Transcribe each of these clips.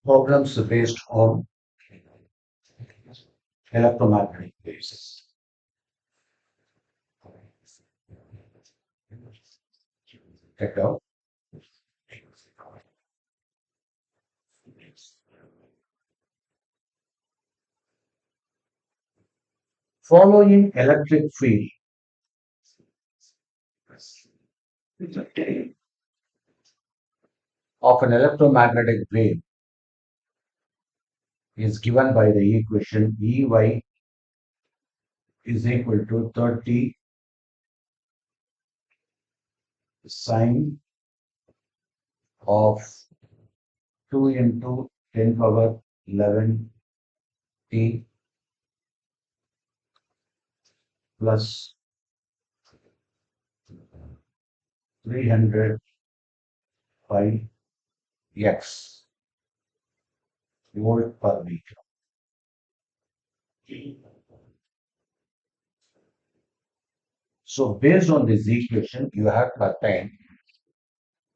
Problems based on electromagnetic waves. Check out. Following electric field of an electromagnetic wave is given by the equation Ey is equal to 30 sine of 2 into 10 power 11 t plus 300 pi x volt per meter. So based on this equation, you have to obtain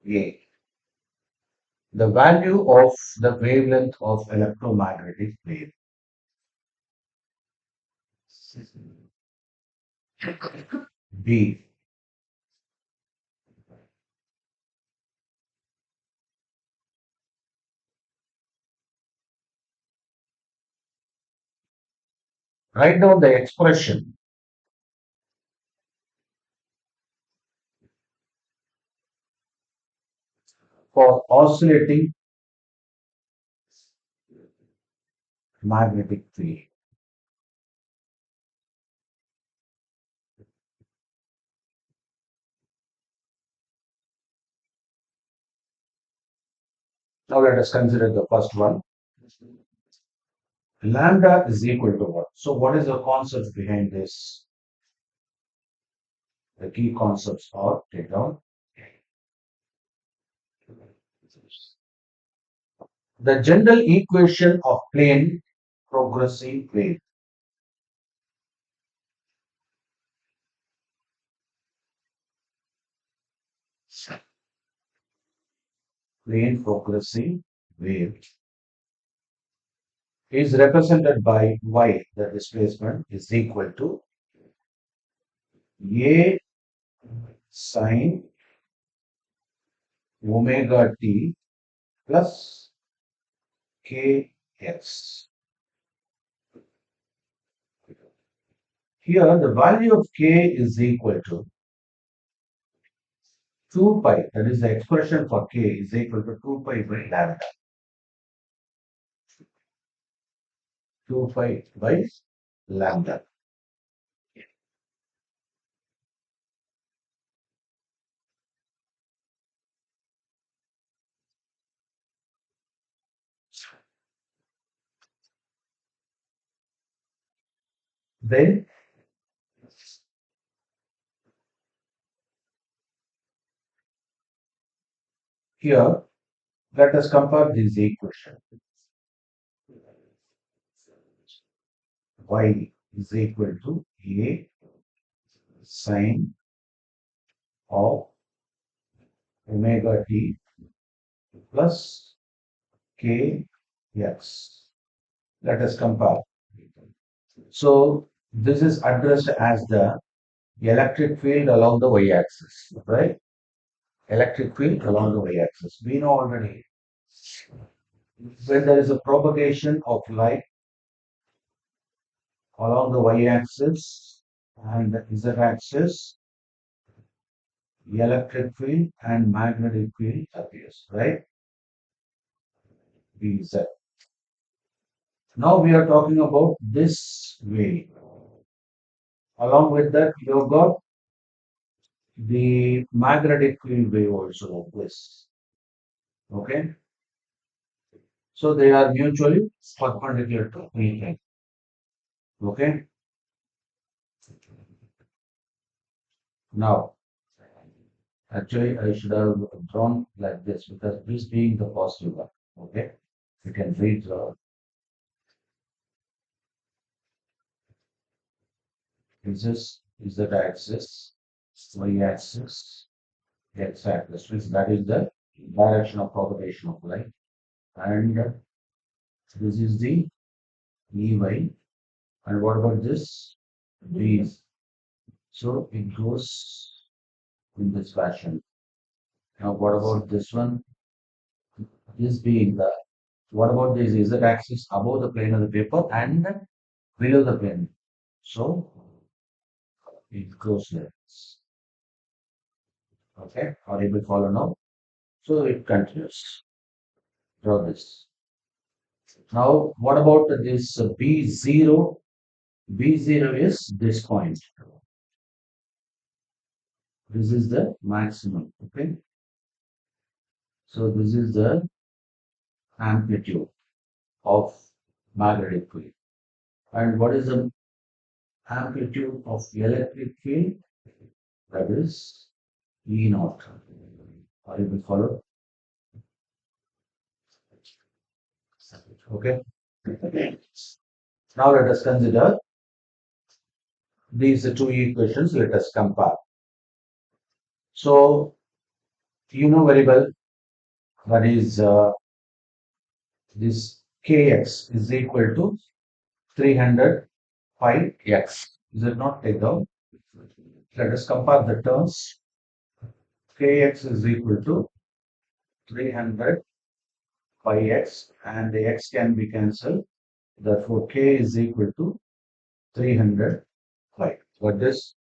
A. The value of the wavelength of electromagnetic wave. B. Write down the expression for oscillating magnetic field. Now let us consider the first one. Lambda is equal to what? So what is the concept behind this? The key concepts are, take down. The general equation of plane progressive wave. Plane progressive wave is represented by y, the displacement is equal to a sine omega t plus kx. Here the value of k is equal to 2 pi, that is the expression for k is equal to 2 pi by lambda. 2 pi by lambda. Then here let us compare this equation. Y is equal to a sine of omega t plus kx. Let us compare. So this is addressed as the electric field along the y-axis, right? Electric field along the y-axis. We know already when there is a propagation of light along the y-axis and the z-axis, electric field and magnetic field appears, right? Bz. Now we are talking about this wave. Along with that, you have got the magnetic field wave also of this. Okay. So they are mutually perpendicular to each other. Okay. Now, actually, I should have drawn like this because this being the positive one. Okay. You can read this is z axis, y axis, x axis. That is the direction of propagation of light, and this is the Ey. And what about this? V. So it goes in this fashion. Now, what about this one? This being the, what about this Z axis above the plane of the paper and below the plane? So it goes like this. Okay, are you able to follow now? So it continues. Draw this. Now, what about this B0? B0 is this point. This is the maximum. Okay, so this is the amplitude of magnetic field. And what is the amplitude of electric field? That is E naught. Are you able to follow? Okay. Now let us consider these two equations. Let us compare. So you know very well that is this kx is equal to 300 pi x. Is it not? Take down. Let us compare the terms. Kx is equal to 300 pi x, and the x can be cancelled. Therefore, k is equal to 300 pi. What this?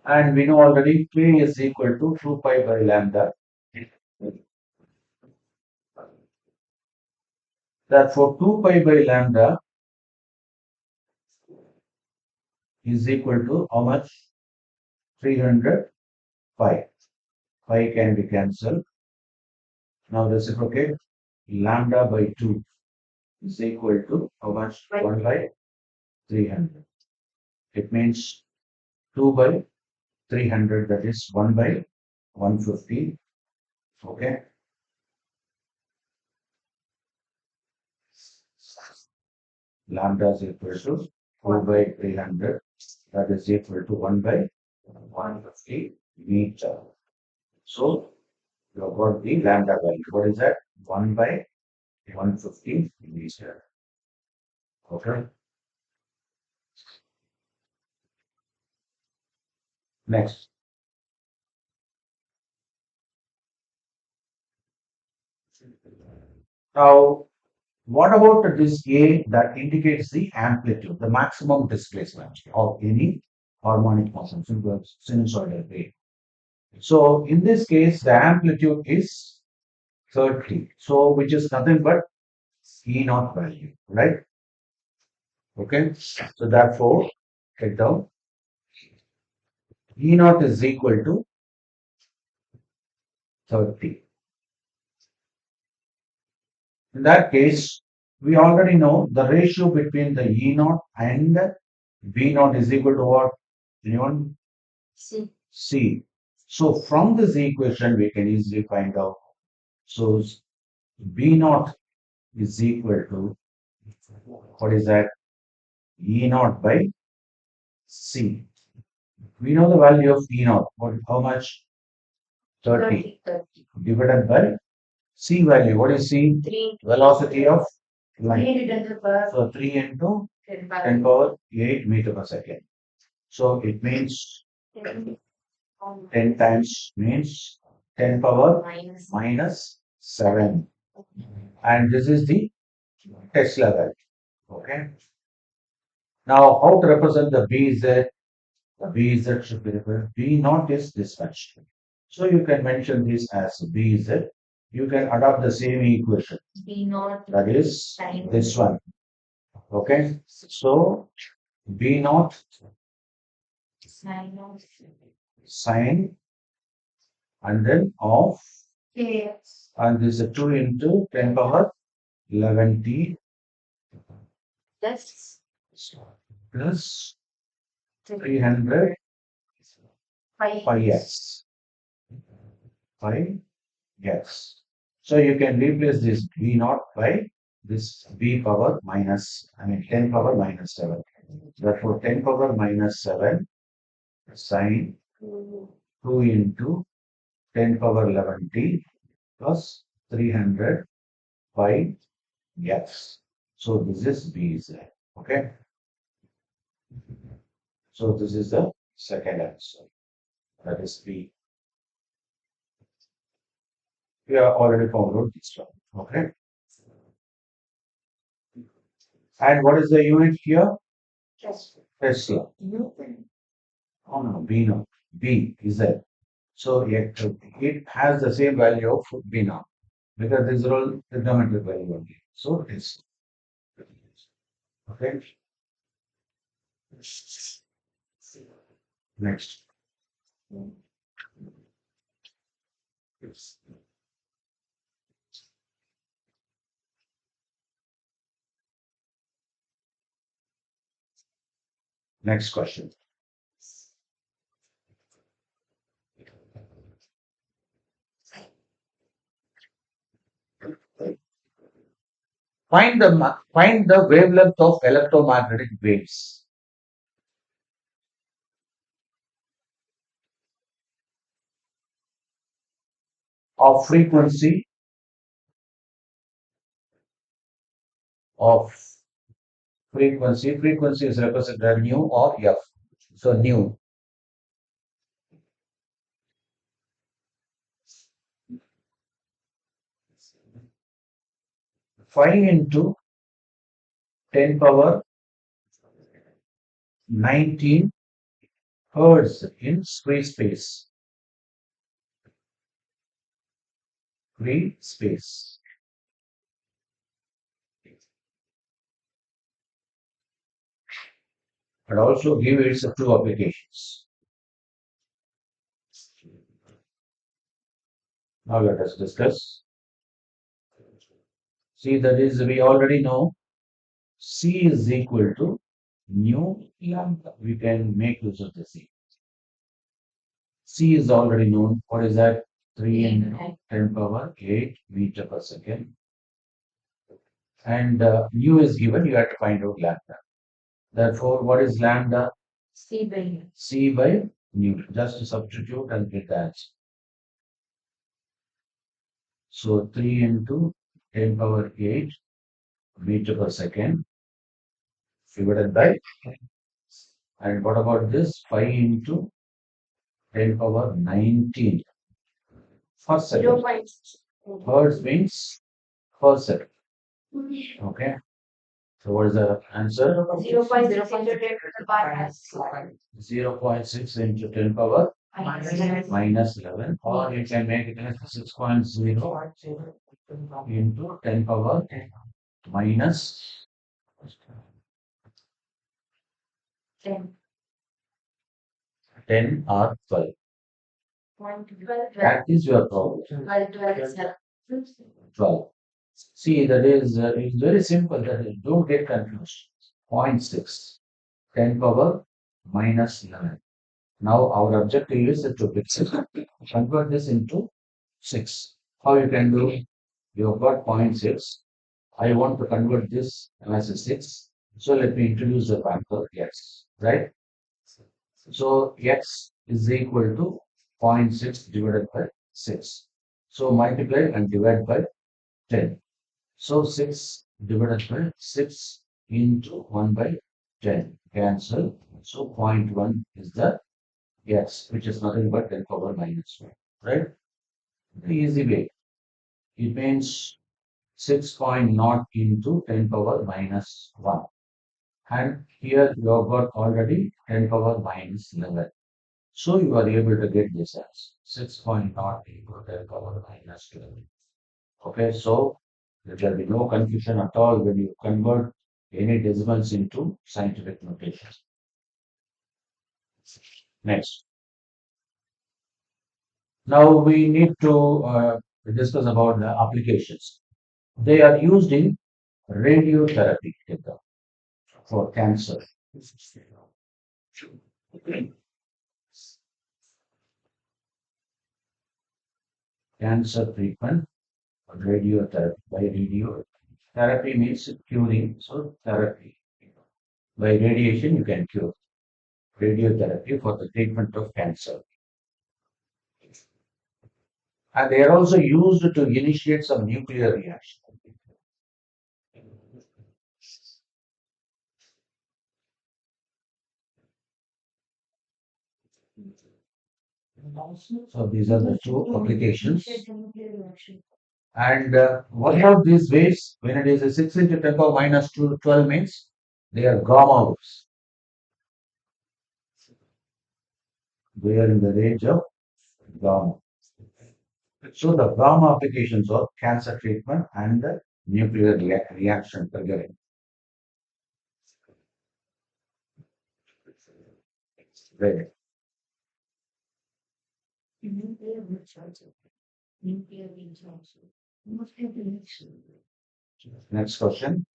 And we know already k is equal to 2 pi by lambda. Therefore, 2 pi by lambda is equal to how much? 300 pi. Pi can be cancelled. Now reciprocate. Lambda by 2 is equal to how much? 1 by 300. It means 2 by 300, that is 1 by 150. Okay. Lambda is equal to 4 by 300, that is equal to 1 by 150 meter. So you have got the lambda value. What is that? 1 by 150 meter. Okay. Next. Now, what about this A that indicates the amplitude, the maximum displacement of any harmonic motion, sinusoidal wave? So in this case, the amplitude is 30. So which is nothing but E naught value, right? Okay. So therefore, take down E naught is equal to 30. In that case, we already know the ratio between the E naught and V naught is equal to what? Anyone? C. So from this equation, we can easily find out. So B naught is equal to, what is that? E naught by C. We know the value of E naught. How much? 30 divided by C value. What is C? 3. Velocity of light. So 3 into 10 power 8 meter per second. So it means 10 times means 10 power minus 7. And this is the Tesla value. Okay. Now, how to represent the BZ? The BZ should be represented. B naught is this much. So you can mention this as BZ. You can adopt the same equation. B naught. That is this one. Okay. So B naught sine and then of, and this is 2 into 10 power 11 t plus 300 pi x. Pi x. So you can replace this V naught by this b power minus, 10 power minus 7. Therefore, 10 power minus 7 sine 2 into 10 power 11t plus 300 by x. So this is b is there. Okay. So this is the second answer. That is b. We have already found out this one. Okay. And what is the unit here? Tesla. Oh no, B no. B is there. So it has the same value of B now because these are all trigonometric value only. So it's okay. Next. Next question. Find the wavelength of electromagnetic waves of of frequency. Frequency is represented as nu or f. So nu. Phi into 10 power 19 hertz in free space. Free space. And also give its two applications. Now let us discuss. See, that is, we already know C is equal to nu lambda. We can make use of the C. C is already known. What is that? 3 into 10 power 8 meter per second. And nu is given, you have to find out lambda. Therefore, what is lambda? C by nu. Just to substitute and get the answer. So 3 into 10 power 8 meter per second divided by, and what about this? 5 into 10 power 19 per second. Hertz means per second. Okay. So what is the answer? 0.6 into 10 power minus 11, or you can make it as 6.0 into 10 power minus 10 or 12. That is your problem. 12. See, that is it's very simple. That is, don't get confused. 0.6, 10 power minus 11. Now our objective is to convert this into 6. How you can do? You have got 0.6. I want to convert this as a 6. So let me introduce the factor x, right? So x is equal to 0.6 divided by 6. So multiply and divide by 10. So 6 divided by 6 into 1 by 10 cancel. So 0.1 is the x, which is nothing but 10 power minus 1, right? The easy way. It means 6.0 into 10 power minus 1. And here you have got already 10 power minus 11. So you are able to get this as 6.0 into 10 power minus 12. Okay, so there will be no confusion at all when you convert any decimals into scientific notation. Next. Now we need to discuss about the applications. They are used in radiotherapy for cancer. Cancer treatment, radiotherapy by radio. Therapy means curing. So therapy. By radiation, you can cure. Radiotherapy for the treatment of cancer. And they are also used to initiate some nuclear reaction. So these are the two applications. And what are these waves? When it is a 6 into 10 power minus 12 means they are gamma waves. They are in the range of gamma. So the gamma applications of cancer treatment and the nuclear reaction triggering. Right. Next question.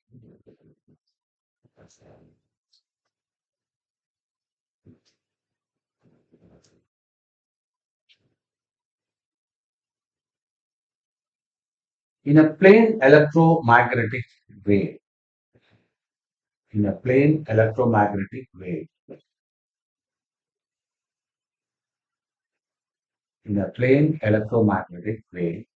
In a plain electromagnetic wave, in a plain electromagnetic wave, in a plain electromagnetic wave,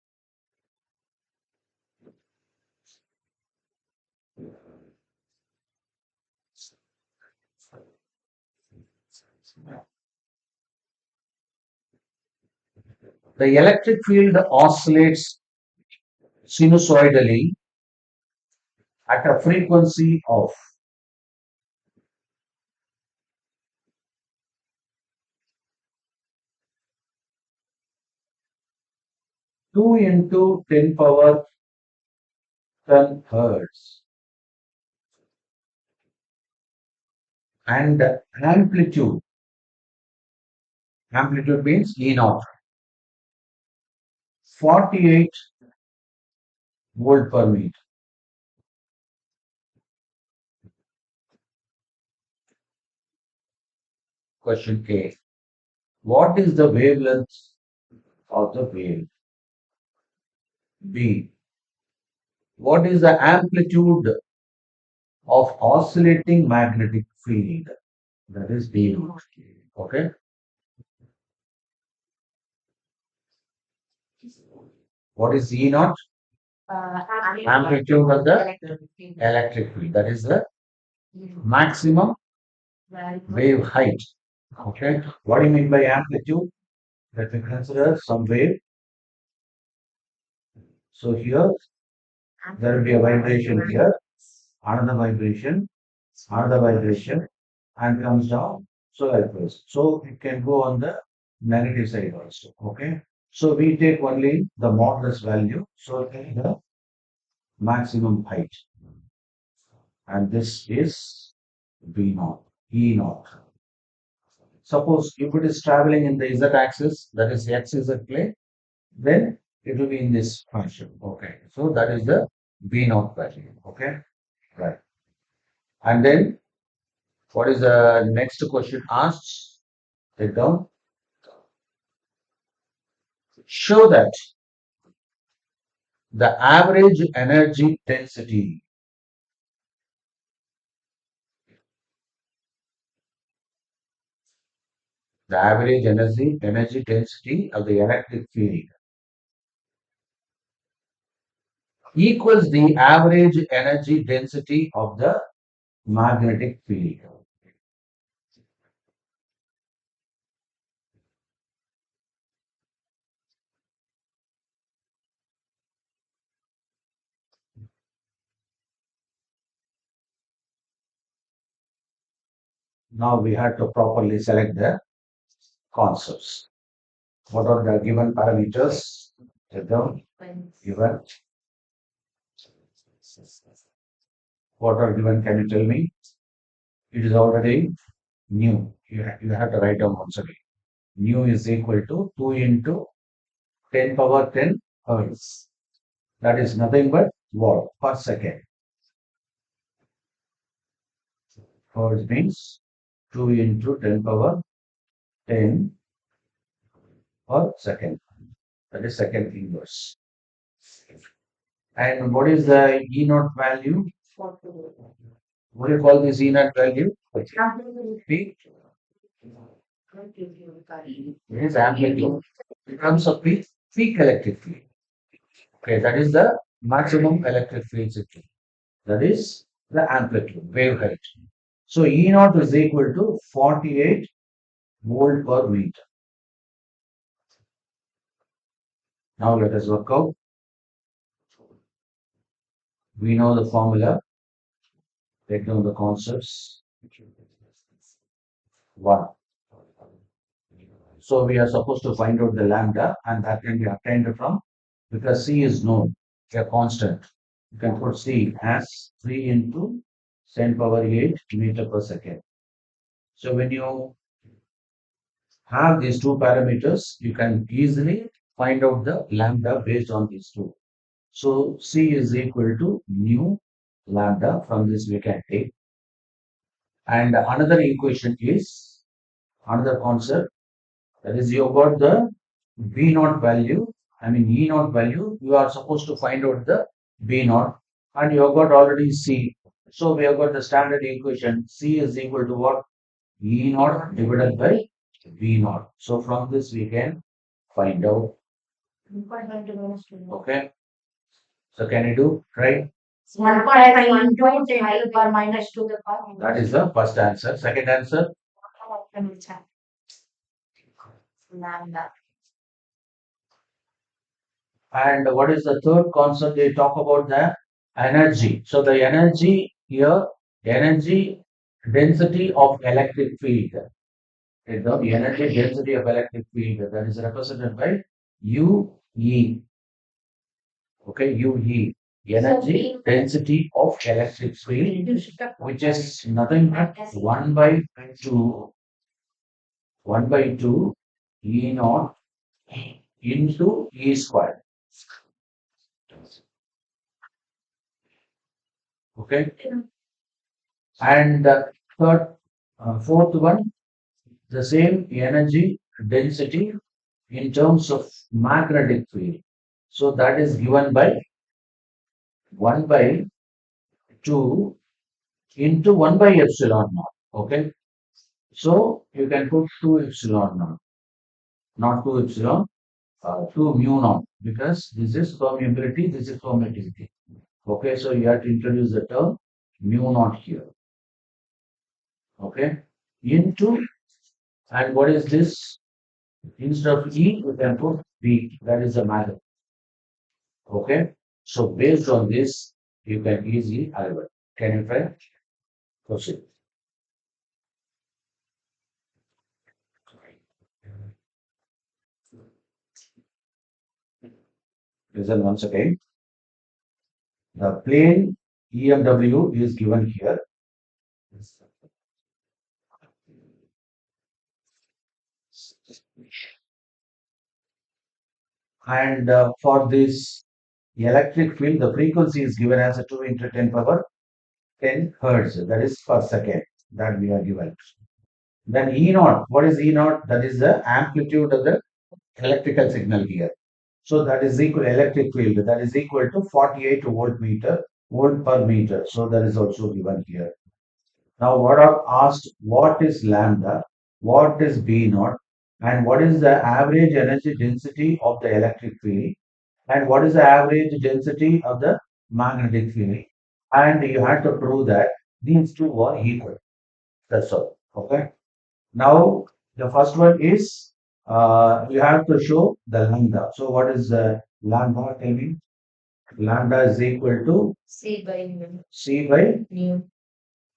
the electric field oscillates sinusoidally at a frequency of 2 into 10 power 10 hertz and amplitude means E naught, 48 volt per meter. Question A. What is the wavelength of the wave? B. What is the amplitude of oscillating magnetic field? That is B naught. Okay. What is E naught? Amplitude of the electric field. That is the maximum wave height. Okay. What do you mean by amplitude? Let me consider some wave. So here there will be a vibration here, another vibration, and comes down. So like this. So it can go on the negative side also. Okay. So we take only the modulus value. So take the maximum height. And this is B naught, E naught. Suppose if it is traveling in the Z axis, that is X is at play, then it will be in this function. Okay. So that is the B naught value. Okay. Right. And then what is the next question asked? Take down. Show that the average energy density, the average energy density of the electric field equals the average energy density of the magnetic field. Now we have to properly select the concepts. What are the given parameters? Take down. Given. What are given? Can you tell me? It is already new. You have to write down once again. Nu is equal to 2 into 10 power 10 hertz. That is nothing but watt per second. Hertz means 2 into 10 power 10 per second. That is second inverse. And what is the E naught value? What do you call this E naught value? Peak. It is amplitude. In terms of peak electric field. Okay, that is the maximum electric field system. That is the amplitude, wave height. So E naught is equal to 48 volt per meter. Now let us work out. We know the formula. Take down the concepts. One. So we are supposed to find out the lambda, and that can be obtained from, because C is known, a constant. You can put C as 3 into 10 power 8 meter per second. So when you have these two parameters, you can easily find out the lambda based on these two. So C is equal to mu lambda. From this we can take. And another equation is another concept, that is you got the B naught value, I mean E naught value. You are supposed to find out the B naught, and you have got already C. So we have got the standard equation. C is equal to what? E naught divided by B naught. So from this we can find out. Okay. So can you do? Try. 1.5 into 10 to the power minus 2 to the power That minus is the first answer. Second answer. lambda. And what is the third concept? They talk about the energy. So the energy here, energy density of electric field. The energy density of electric field, that is represented by UE. Okay, UE. Energy density of electric field, which is nothing but 1 by 2, 1 by 2 E naught into E squared. Okay. And the fourth one, the same energy density in terms of magnetic field. So that is given by 1 by 2 into 1 by epsilon naught. Okay. So you can put 2 epsilon naught, not 2 epsilon, 2 mu naught, because this is permeability, this is permittivity. Okay. So you have to introduce the term mu naught here. Okay. Into, and what is this? Instead of E, you can put B. That is the matter. Okay. So based on this, you can easily arrive. Can you try? Proceed. Listen once again. The plane EMW is given here. And for this electric field, the frequency is given as a 2 into 10 power 10 hertz. That is per second that we are given. Then E naught. What is E naught? That is the amplitude of the electrical signal here. So that is equal electric field. That is equal to 48 volt per meter. So that is also given here. Now what are asked? What is lambda? What is B naught? And what is the average energy density of the electric field? And what is the average density of the magnetic field? And you have to prove that these two are equal. That's all. Okay. Now the first one is you have to show the lambda. So what is the lambda? Tell me. Lambda is equal to C by mu. C by Mu.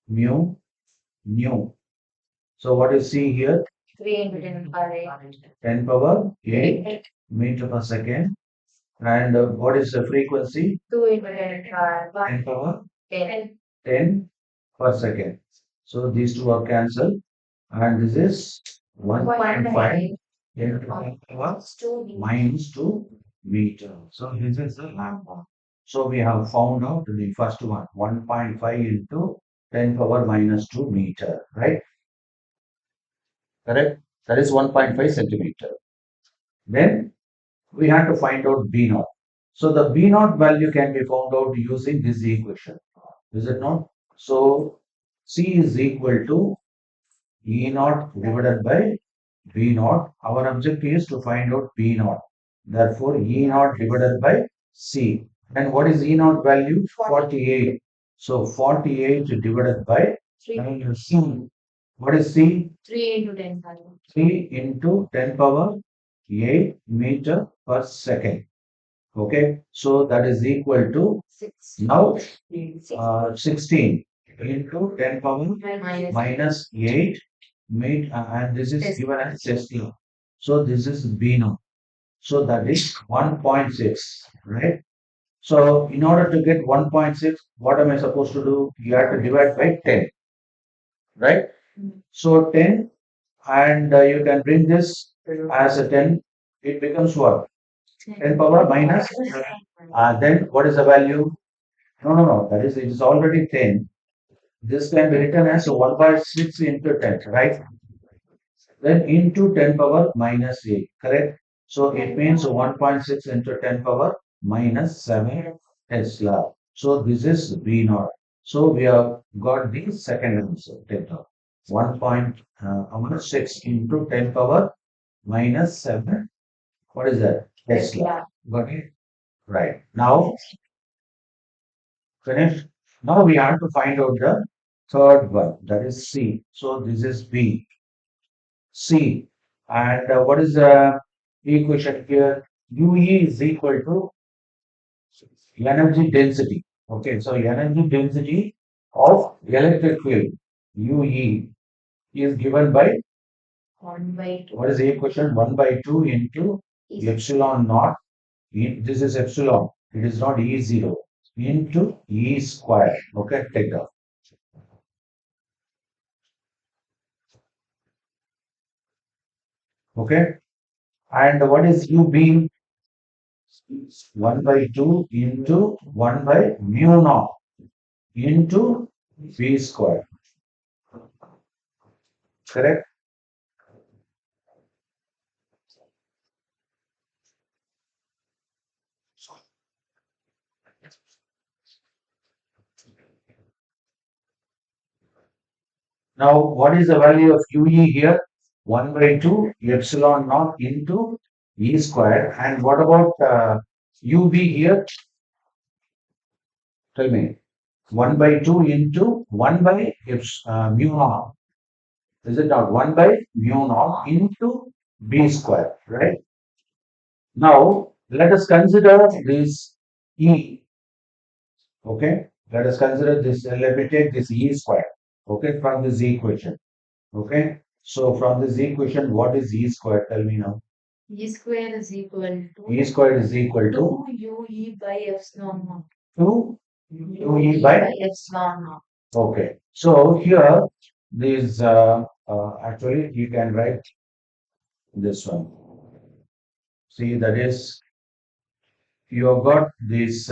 mu nu. So what is C here? 3 into 10 power 8. 10 power 8 meter per second. And what is the frequency? 2 into 10 power 10 power 10. 10 per second. So these two are cancelled. And this is 1.5 10 power minus 2 meter. So this is the lambda. So we have found out the first one, 1.5 into 10 power minus 2 meter, right? Correct? That is 1.5 centimeter. Then we have to find out B naught. So the B naught value can be found out using this equation. Is it not? So C is equal to E naught divided by B naught. Our objective is to find out B naught. Therefore, E naught divided by C. And what is E naught value? 48. So 48 divided by 3. C. What is C? 3 into 10. 3 into 10 power 8 meter per second. Okay, so that is equal to 6. now 16 into 10 power minus 8 and this is given as Tesla. So this is B now. So that is 1.6, right? So in order to get 1.6, what am I supposed to do? You have to divide by 10, right? So 10 and you can bring this as a 10. It becomes what? 10 power minus. Then what is the value? No, no, no. That is, it is already 10. This can be written as 1 by 6 into 10, right? Then into 10 power minus 8, correct? So it means 1.6 into 10 power minus 7 Tesla. So this is B naught. So we have got the second answer, 1.6 into 10 power minus 7. What is that? Tesla. Got it? Right. Now, finished. Now we have to find out the third one, that is C. So this is B. C. And what is the equation here? UE is equal to energy density. Okay, so energy density of electric field UE is given by 1 by 2. what is the equation? 1 by 2 into epsilon naught. This is epsilon. It is not E0 into E square. Okay, take that. Okay, and what is UB? 1 by 2 into 1 by mu naught into V square. Correct? Now, what is the value of UE here? 1 by 2 epsilon naught into E square. And what about UB here? Tell me. 1 by 2 into 1 by mu naught. Is it not? 1 by mu naught into B square, right? Now, let us consider this E. Okay? Let us consider this. Let me take this E square. Okay? From this equation. Okay? So from this equation, what is E square? Tell me now. E square is equal to E square is equal to 2 UE by epsilon naught. 2 UE UE by. by epsilon naught. Okay. So here, this actually you can write this one. See, that is, you have got this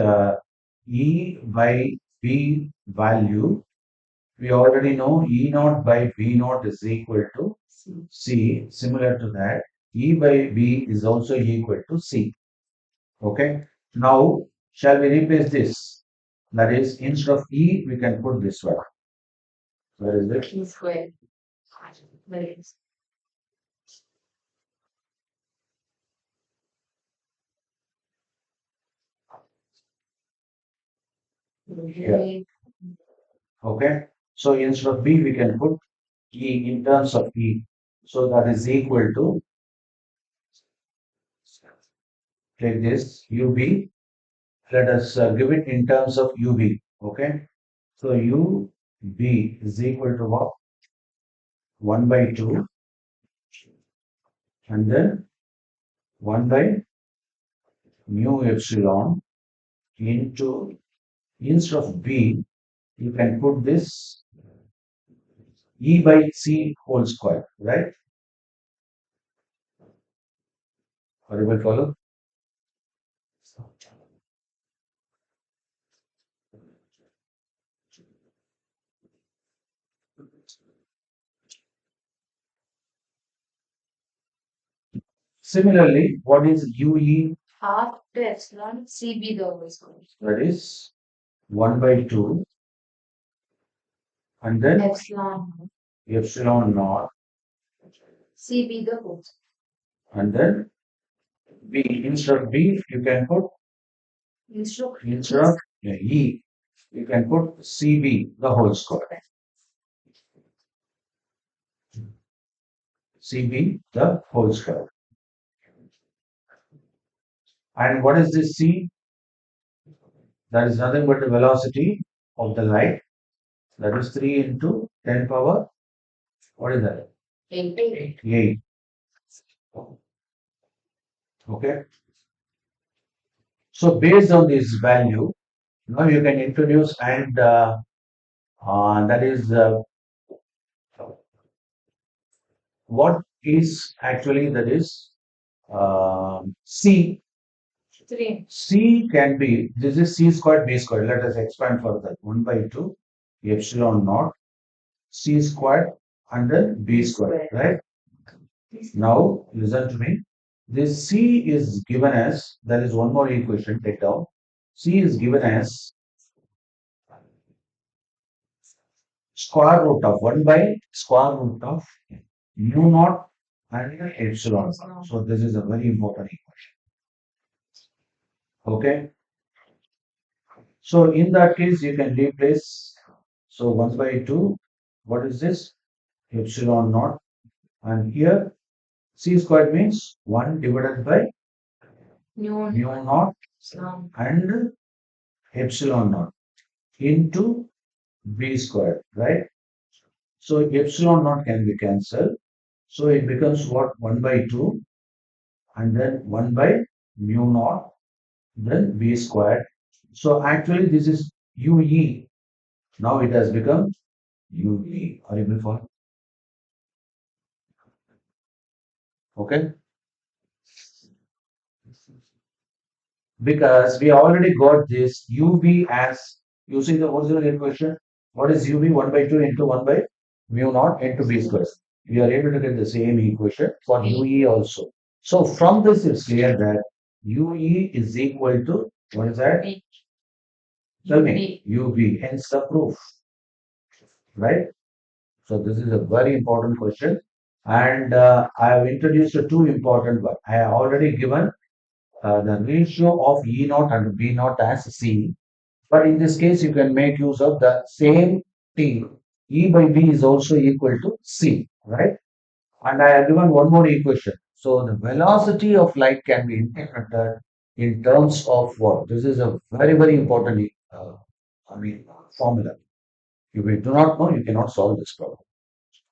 E by B value. We already know E naught by B naught is equal to C. Similar to that, E by B is also equal to C. Okay. Now, shall we replace this? That is, instead of E, we can put this one. Where is it? E square. Where is Here. Okay. So instead of B, we can put E in terms of E. So that is equal to, take this UB. Let us give it in terms of UB. Okay. So UB is equal to what? 1 by 2 and then 1 by mu epsilon into, instead of B, you can put this E by C whole square, right? Are you will follow? Similarly, what is UE? half to epsilon CB the whole square. That is 1 by 2 and then epsilon naught CB the whole square. and then B. Instead of B, you can put instead of E, you can put CB the whole square. CB the whole square. And what is this C? That is nothing but the velocity of the light. That is 3 into 10 power. What is that? 8. Okay. So based on this value, now you can introduce and that is what is actually that is C. 3. C can be, this is C squared B squared. Let us expand further. 1 by 2 epsilon naught C squared and then B squared, right? Now listen to me. This C is given as, there is one more equation, take down. C is given as square root of 1 by square root of mu naught and epsilon. So this is a very important equation. Okay. So in that case, you can replace. So 1 by 2, what is this? Epsilon naught. And here, C squared means 1 divided by mu naught and epsilon naught into B squared, right? So epsilon naught can be cancelled. So it becomes what? 1 by 2 and then 1 by mu naught, then B squared. So actually this is UE. Now it has become UE. Are you able for? Okay. Because we already got this UV as using the original equation. What is UV? 1 by 2 into 1 by mu naught into B squared. We are able to get the same equation for UE also. So from this it's clear that UE is equal to, what is that? Tell me, UV, hence the proof, right? So this is a very important question. And I have introduced two important ones. I have already given the ratio of E naught and B naught as C. But in this case, you can make use of the same T. E by B is also equal to C, right? And I have given one more equation. So the velocity of light can be interpreted in terms of what? This is a very, very important formula. If you do not know, you cannot solve this problem.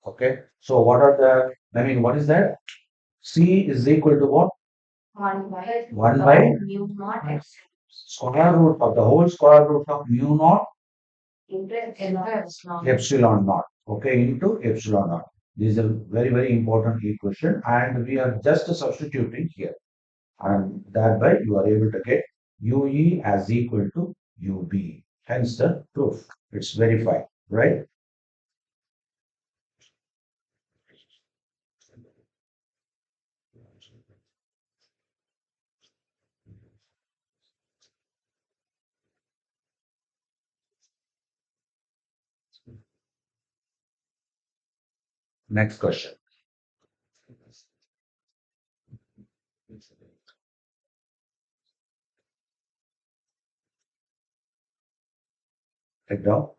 Okay. So what are what is that? C is equal to what? 1 by mu naught square root of the whole square root of mu naught into epsilon. epsilon naught. Okay, into epsilon naught. This is a very, very important equation, and we are just substituting here. And thereby you are able to get UE as equal to UB. Hence the proof. It's verified, right? Next question. Take down.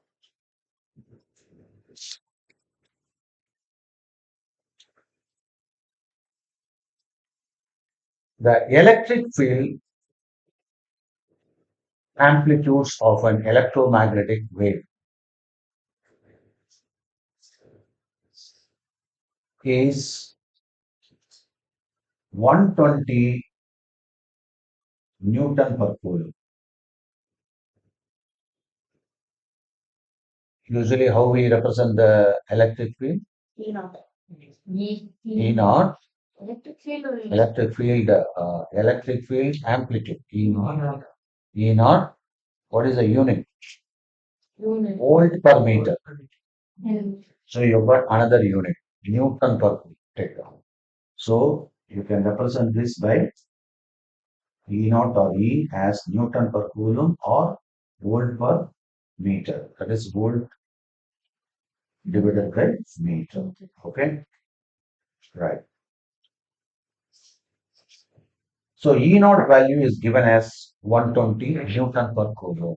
The electric field amplitudes of an electromagnetic wave is 120 Newton per coulomb. Usually, how we represent the electric field? E naught. E naught, Electric field electric field amplitude. E naught. E naught. What is the unit? unit. Volt per meter. And So you've got another unit, Newton per meter. So you can represent this by E naught or E as Newton per coulomb or volt per meter. That is volt divided by meter. Okay, right. So E naught value is given as 120 Newton per coulomb.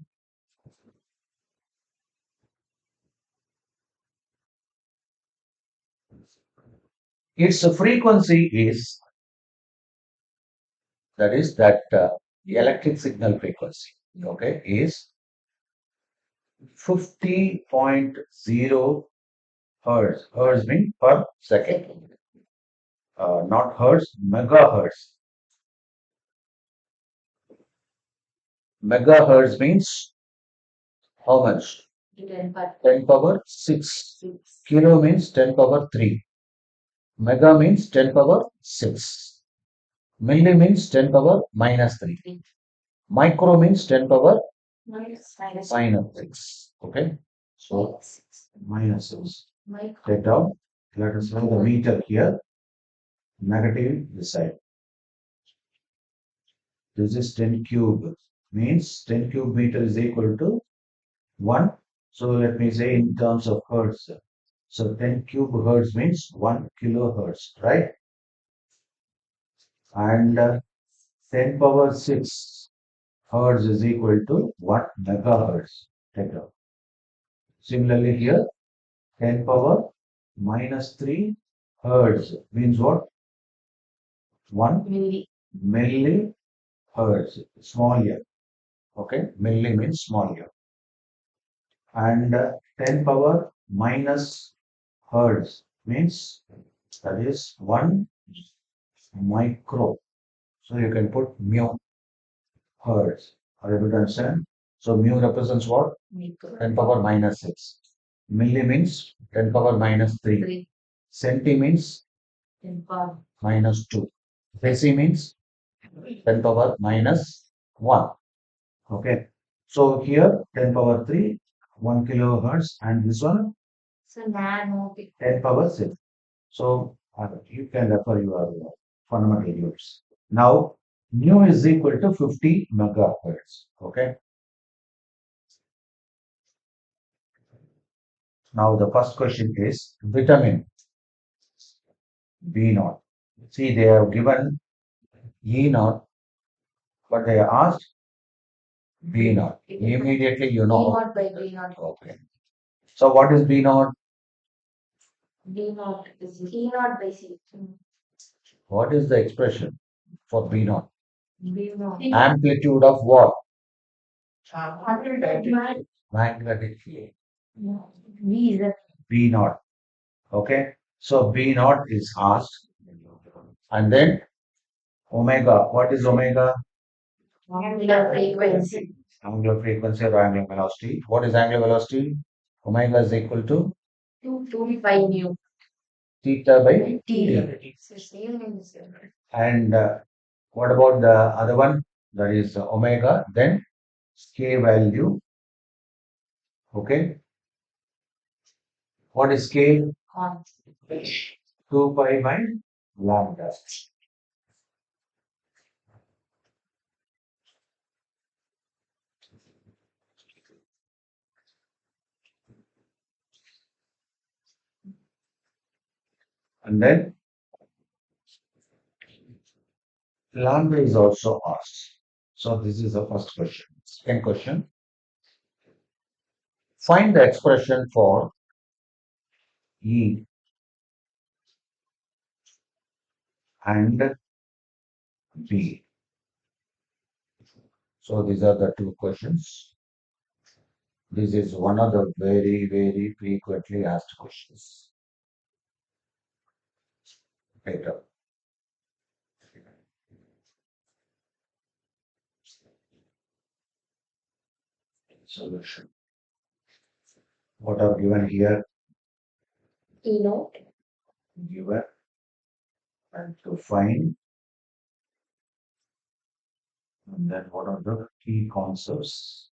Its frequency is, that is that the electric signal frequency, okay, is 50.0 hertz. Hertz means per second, not hertz, megahertz. Megahertz means how much? 10 power 6. Kilo means 10 power 3. Mega means 10 power 6. Milli means 10 power minus 3. Micro means 10 power minus 6. Okay. So minus 6. Take down. Let us know the meter here. Negative this side. This is 10 cube. Means 10 cube meter is equal to 1. So let me say in terms of hertz. So 10 cube hertz means 1 kilohertz, right? And 10 power 6 hertz is equal to 1 megahertz. Take out. Similarly here, 10 power minus 3 hertz means what? 1 millihertz, small here. Okay, milli means small here. And 10 power minus hertz means that is 1 micro. So you can put mu hertz. Are you able to understand? So mu represents what? 10 power minus 6. Milli means 10 power minus 3. Centi means minus 2. Deci means 10 power minus 1. Okay. So here 10 power 3, 1 kilohertz, and this one 10 power 6. So you can refer your fundamental units. Now mu is equal to 50 megahertz. Okay. Now the first question is vitamin B naught. See, they have given E naught, but they asked B naught. Immediately you know. Okay. So what is B naught? What is the expression for B naught? Amplitude of what? Magnetic field. B naught. Okay. So B naught is asked. And then omega. What is omega? Angular frequency. Angular frequency or angular velocity. What is angular velocity? Omega is equal to 2 pi mu. Theta by T. And what about the other one? That is omega. Then K value. Okay. What is K? 2 pi by lambda. And then lambda is also asked. So this is the first question. Second question. Find the expression for E and B. So these are the two questions. This is one of the very, very frequently asked questions. Later. Solution. What are given here? E naught. Given and to find. And then what are the key concepts?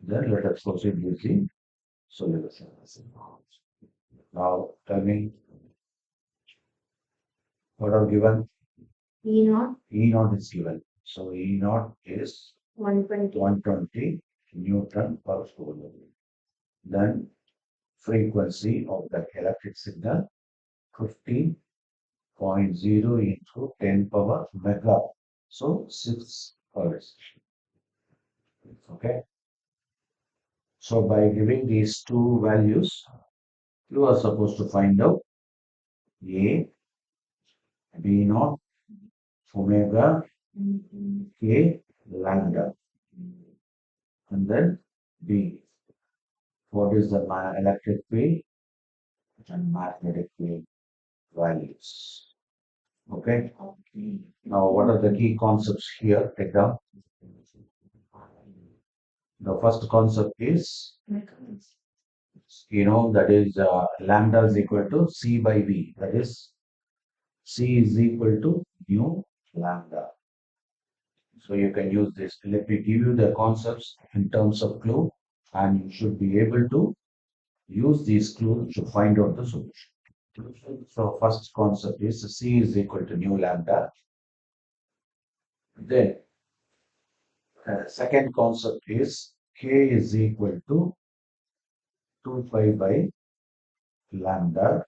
Then let us proceed with the solution. Now tell me what are given. E naught. E naught is given. So E naught is 120. 120 Newton per coulomb. Then frequency of the electric signal 50.0 into 10 power mega. So 6 Hertz. Okay. So by giving these two values, you are supposed to find out A, B naught, omega, K, lambda, and then B. What is the electric field and magnetic field values? Okay. Now, what are the key concepts here? Take down. The first concept is, that is lambda is equal to C by V. That is, C is equal to mu lambda. So you can use this. Let me give you the concepts in terms of clue, and you should be able to use these clues to find out the solution. So first concept is C is equal to nu lambda. Then second concept is K is equal to 2 pi by lambda.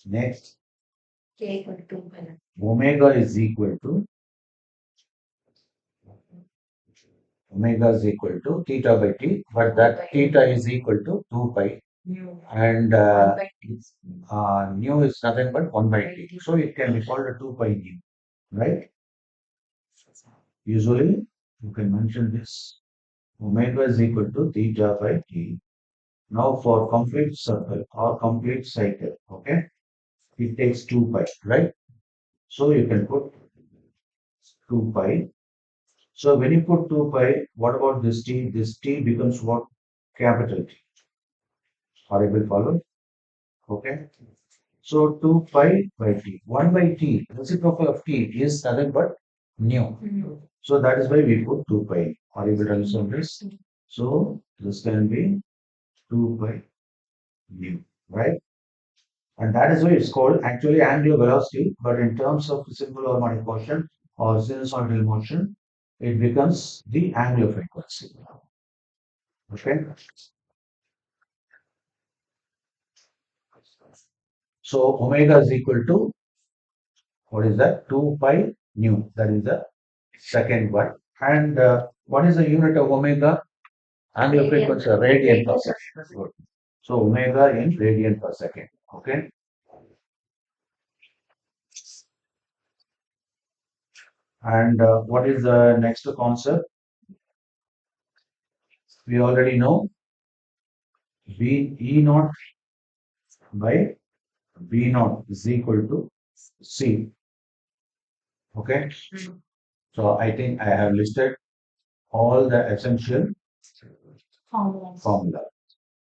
Next, K equal to 2 pi. omega is equal to theta by t, but that theta is equal to 2 pi, and nu is nothing but 1 by t. So it can be called a 2 pi nu, right? Usually, you can mention this. Omega is equal to theta by t. Now for complete circle or complete cycle, okay, it takes 2 pi, right? So you can put 2 pi. So when you put 2 pi, what about this t? This t becomes what? Capital T. Are you able to follow? Okay. So 2 pi by t. 1 by t, reciprocal of t is nothing but nu. So that is why we put 2 pi. Are you able to understand this? So this can be 2 pi nu, right? And that is why it's called actually angular velocity, but in terms of simple harmonic motion or sinusoidal motion, it becomes the angular frequency. Okay. So omega is equal to what is that? 2 pi nu. That is the second one. And what is the unit of omega? Angular frequency, radian per second. Good. So omega in radian per second. Okay. And what is the next concept? We already know V E naught by V naught is equal to C. Okay. So I think I have listed all the essential formula.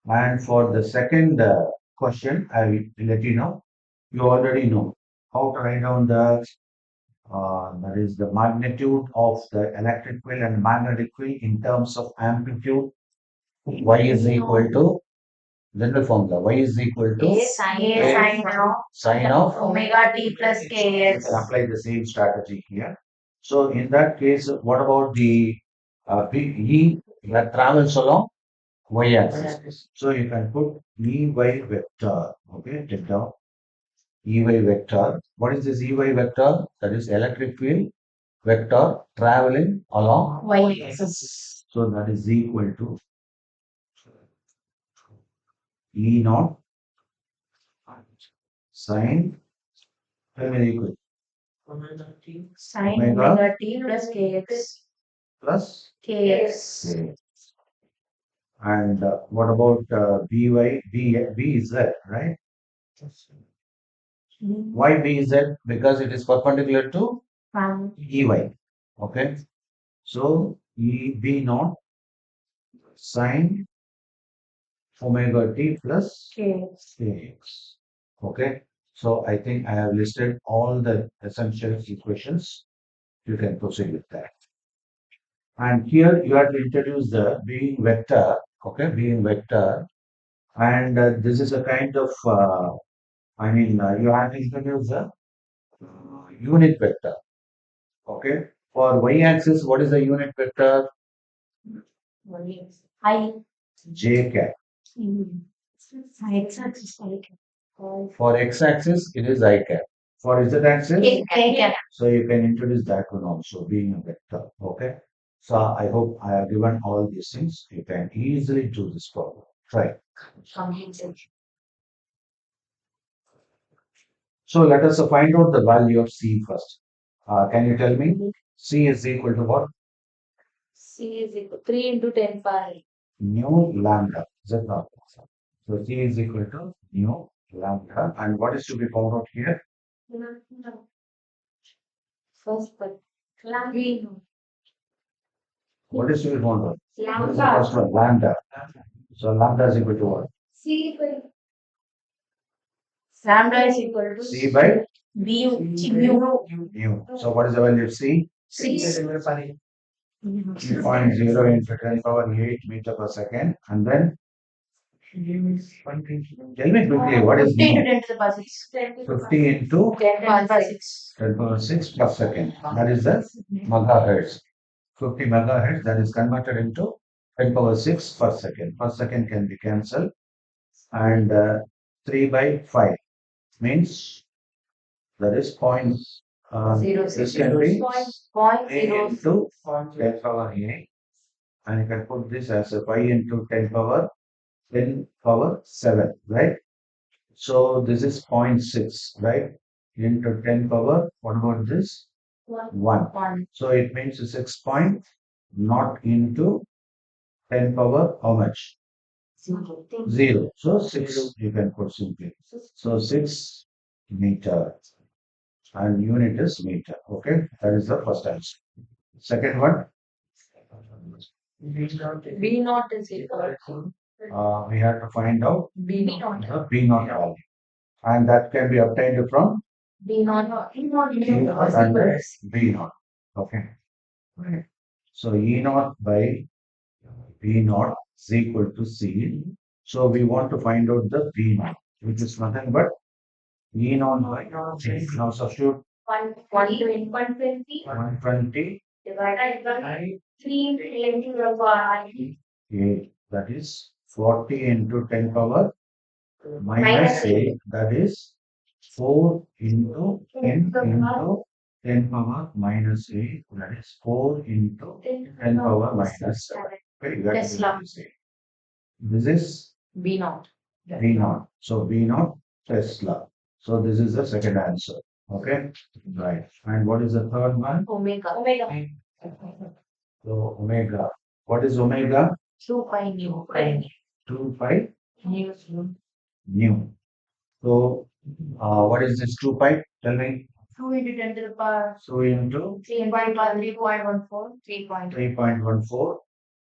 And for the second question, I will let you know. You already know how to write down that is the magnitude of the electric field and magnetic field in terms of amplitude. Y is equal to general formula. Y is equal to A sine of omega t plus you kx. can apply the same strategy here. So in that case, what about the big E that travels along y axis? So you can put Ey vector. Okay, take down Ey vector. What is this Ey vector? That is electric field vector traveling along Y axis. So that is equal to E naught sine equal Sine omega omega t plus kx. plus Kx. K. And what about B is Z, right? Why B is Z? Because it is perpendicular to EY. Okay. So E B naught sine omega t plus Kx. Kx. Okay. So I think I have listed all the essential equations. You can proceed with that. And here you have to introduce the being vector. Okay, being vector. And this is a kind of I mean, you have to introduce the unit vector. Okay. For y-axis, what is the unit vector? I. J cap. X-axis. For x-axis, it is I cap. For z-axis, K. so you can introduce that one also being a vector. Okay. So I hope I have given all these things. You can easily do this problem. Try. So let us find out the value of C first. Can you tell me? C is equal to what? C is equal 3 into 10 power. Nu lambda. Is that not? So C is equal to nu lambda. And what is to be found out here? First, but lambda. What is to be found out? What is the Lambda. first one? Lambda. So lambda is equal to what? C equal. Lambda is equal to C by mu. mu. So what is the value of C? 6. 3.0 into 10 power 8 meter per second. And then tell me quickly what is 50 mu? into 10 to the power 6. 50 into 10 power 6. 10 power 6 per second. That is the megahertz. 50 megahertz that is converted into 10 power 6 per second. Per second can be cancelled. And 3 by 5 means that is point. This can be Point 3 zero. into 10 power 8. And you can put this as a 5 into 10 power 7, right? So this is point 0.6, right? Into 10 power, what about this? 1. So it means 6 point not into 10 power how much? 0. So 6 you can put simply. So 6 meter and unit is meter. Okay, that is the first answer. Second one, B naught is equal to we have to find out B naught. the B naught value, and that can be obtained from B naught. E naught and B naught. Okay. Right. So E naught by B naught is equal to C. So we want to find out the B naught, which is nothing but E naught by C. Now substitute 120 120 divided by 3 into 10 to the power 8. That is 40 into 10 power minus minus 8. That is 4 into 10 into 10 power minus 8. That is 4 into 10 power minus 7. Okay, that is Tesla. what you say. This is B naught. V naught. So V naught Tesla. So this is the second answer. Okay, right. And what is the third one? Omega. So omega. What is omega? 2 pi nu. 2 pi Nu. nu. So what is this 2 pi? Tell me. 2 into 10 to the power So into 3.14. 3.14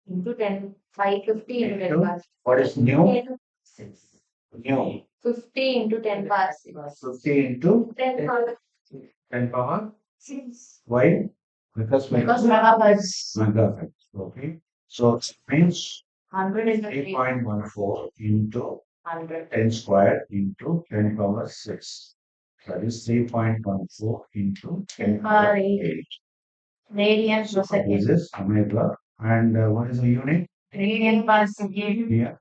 Into 10. 550 into 10 into power. what is nu? 6. Nu. 50 into 10 power 6. 50 into 10 power 10 power. 6. Why? Because Megahertz. megahertz. Okay. So it means 100 is the 3.14 into 100. 10 squared into 10 power 6. That is 3.14 into 10 power 8. Radians So per second. this is omega. And what is the unit? Radian per second. Here.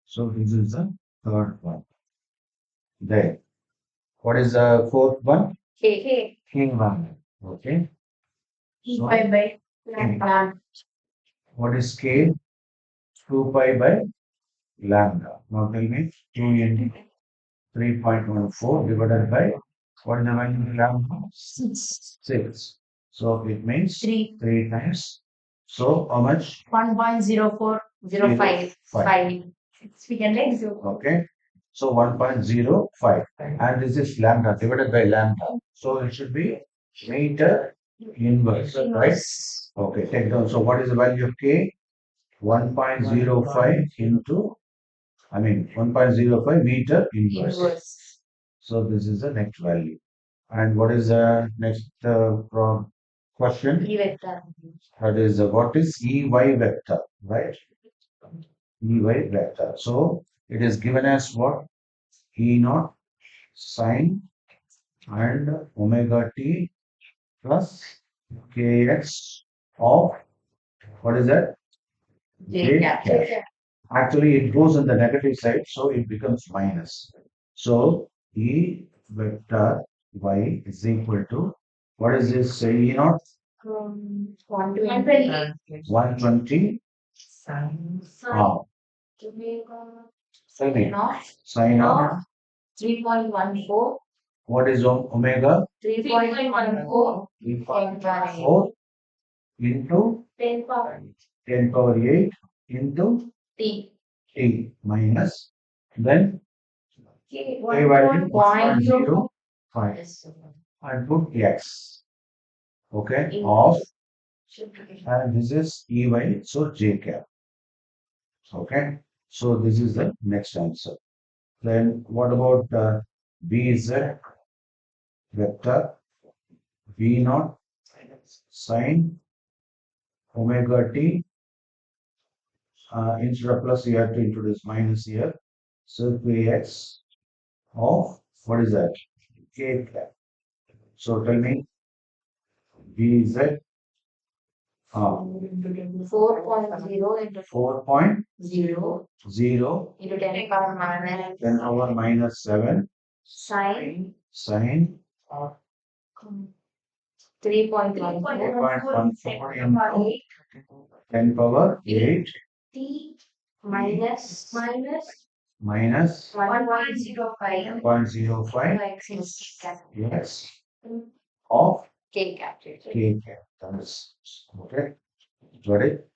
So this is the third one. There. What is the fourth one? K. K1. Okay. So Pi by lambda. what is K? 2 pi by lambda. Now tell me 2 into 3.14 divided by what is the value of lambda? 6. So it means 3 times. So how much? 1.0405. 5. We can like 0. Okay. So 1.05. And this is lambda divided by lambda. So it should be meter inverse, right? Okay, take down. So what is the value of K? 1.05 into, 1.05 meter inverse. So this is the next value. And what is the next question? E vector. That is what is EY vector, right? EY vector. So it is given as what? E naught sine and omega t plus kx of what is that? J cap. Actually, it goes on the negative side, so it becomes minus. So E vector y is equal to what is this? Say E naught 120. 120 half. Tell me. Sine of 3.14. what is omega? 3.14. 3.4 into 10 power 10 power 8 into T. t minus then Okay, a value 1.05. 0.05 and put x. Okay, of and this is ey, so j cap. Okay, so this is the next answer. Then what about bz vector v naught sine omega t, instead of plus you have to introduce minus here. So kx of what is that? K cap. So tell me bz 4.0 into 4.0 0 into 10 power minus 10 power minus 7 sine sine 3.14 into 10 power 8 T minus minus 1.05 0.05 x yes of K cap. k cap. That is okay. Got it?